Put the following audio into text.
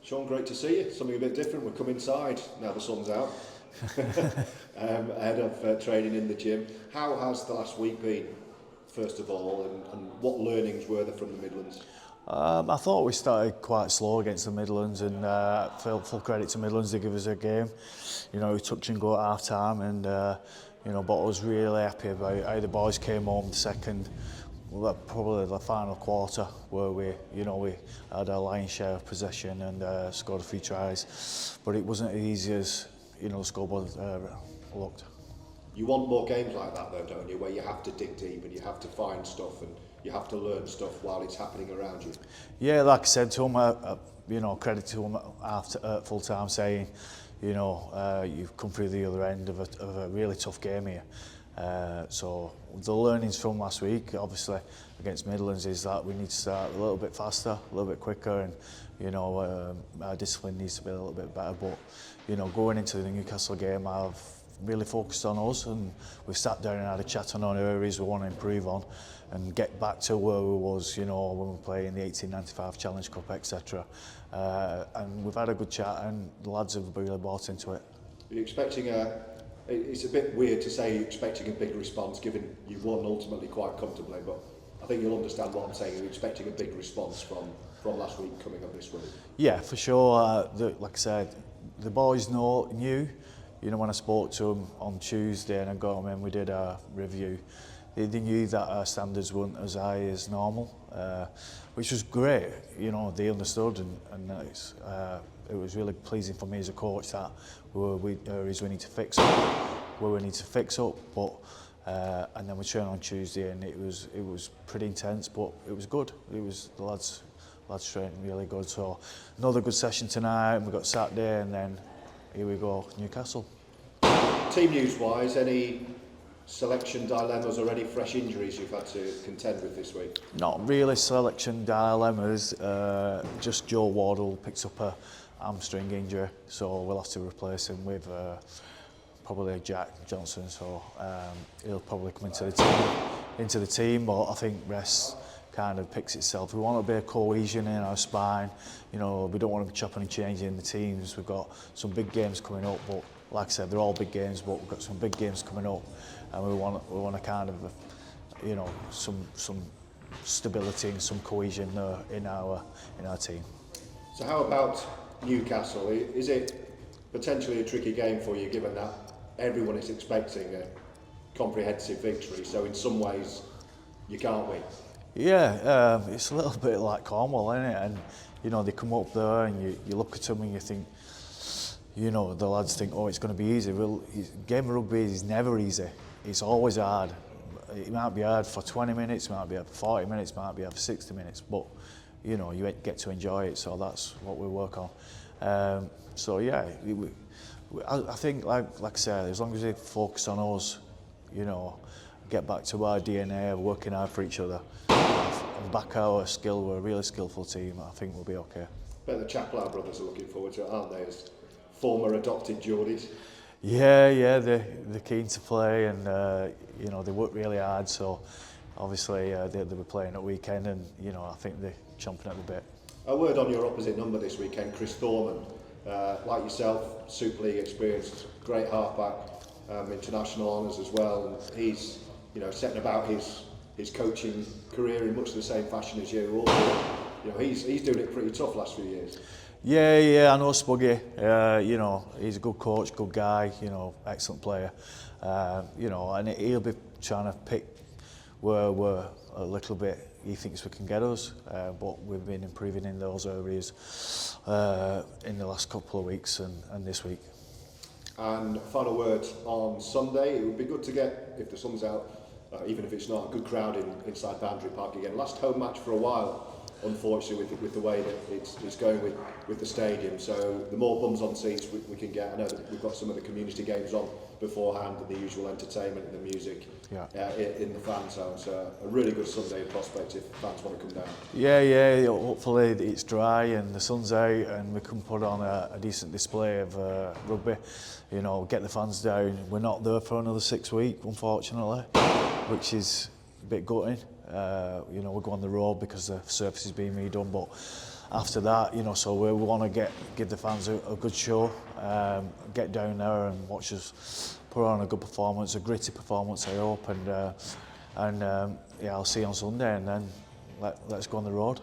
Sean, great to see you. Something a bit different. We're come inside now the sun's out. Ahead of training in the gym. How has the last week been, first of all, and what learnings were there from the Midlands? I thought we started quite slow against the Midlands, and full credit to Midlands, they give us a game. You know, we touch and go at half time, and you know, but I was really happy about how the boys came home the second, well, probably the final quarter, where we had a lion's share of possession and scored a few tries, but it wasn't as easy as the scoreboard looked. You want more games like that though, don't you, where you have to dig deep and you have to find stuff and you have to learn stuff while it's happening around you? Yeah, like I said to him, credit to him after full time, saying, you've come through the other end of a really tough game here. So the learnings from last week, obviously against Midlands, is that we need to start a little bit faster, a little bit quicker, and our discipline needs to be a little bit better. But going into the Newcastle game, I've really focused on us, and we've sat down and had a chat on areas we want to improve on and get back to where we was, when we were playing the 1895 Challenge Cup, etc. And we've had a good chat, and the lads have really bought into it. Are you expecting it's a bit weird to say you're expecting a big response, given you won ultimately quite comfortably, but I think you'll understand what I'm saying. You're expecting a big response from last week coming up this week. Yeah, for sure. Like I said, the boys knew. When I spoke to them on Tuesday and I got them in, we did a review. They knew that our standards weren't as high as normal, which was great. They understood, and it was really pleasing for me as a coach that we need to fix up, where we need to fix up. But and then we turned on Tuesday, and it was pretty intense, but it was good. It was the lads trained really good. So another good session tonight, and we got Saturday, and then here we go, Newcastle. Team news-wise, any selection dilemmas or any fresh injuries you've had to contend with this week? Not really selection dilemmas, just Joe Wardle picked up a hamstring injury, so we'll have to replace him with probably Jack Johnson, so he'll probably come into the team, but I think rest kind of picks itself. We want a bit of cohesion in our spine. We don't want to be chopping and changing the teams. We've got some big games coming up, but like I said, they're all big games, but we've got some big games coming up, and we want to kind of, some stability and some cohesion in our team. So how about Newcastle? Is it potentially a tricky game for you, given that everyone is expecting a comprehensive victory? So in some ways, you can't win. Yeah, it's a little bit like Cornwall, isn't it? And they come up there, and you look at them and you think, the lads think, oh, it's going to be easy. Well, game of rugby is never easy. It's always hard. It might be hard for 20 minutes, it might be hard for 40 minutes, it might be hard for 60 minutes, but you get to enjoy it. So that's what we work on. So yeah, I think, like I said, as long as they focus on us, get back to our DNA of working hard for each other, and back our skill. We're a really skillful team. I think we'll be okay. Bet the Chaplow brothers are looking forward to it, aren't they, as former adopted Geordies? Yeah, they're keen to play, and they work really hard. So obviously they'll be playing at weekend, and I think they're chomping at the bit. A word on your opposite number this weekend, Chris Thorman. Like yourself, Super League experienced, great halfback, international honours as well, and he's setting about his coaching career in much the same fashion as you. He's doing it pretty tough last few years. Yeah, I know Spuggy. He's a good coach, good guy. Excellent player. And he'll be trying to pick where we're a little bit he thinks we can get us, but we've been improving in those areas in the last couple of weeks and this week. And final word on Sunday, it would be good to get, if the sun's out, even if it's not, a good crowd inside Boundary Park again. Last home match for a while, unfortunately, with the way that it's going with the stadium. So the more bums on seats we can get. I know that we've got some of the community games on beforehand, and the usual entertainment and the music in the fan zone. So a really good Sunday prospect if fans want to come down. Yeah. Hopefully it's dry and the sun's out, and we can put on a decent display of rugby. Get the fans down. We're not there for another 6 weeks, unfortunately, which is a bit gutting. We'll go on the road because the surface is being redone, but after that, you know, so we want to give the fans a good show, get down there and watch us put on a good performance, a gritty performance, I hope, and yeah, I'll see you on Sunday, and then let's go on the road.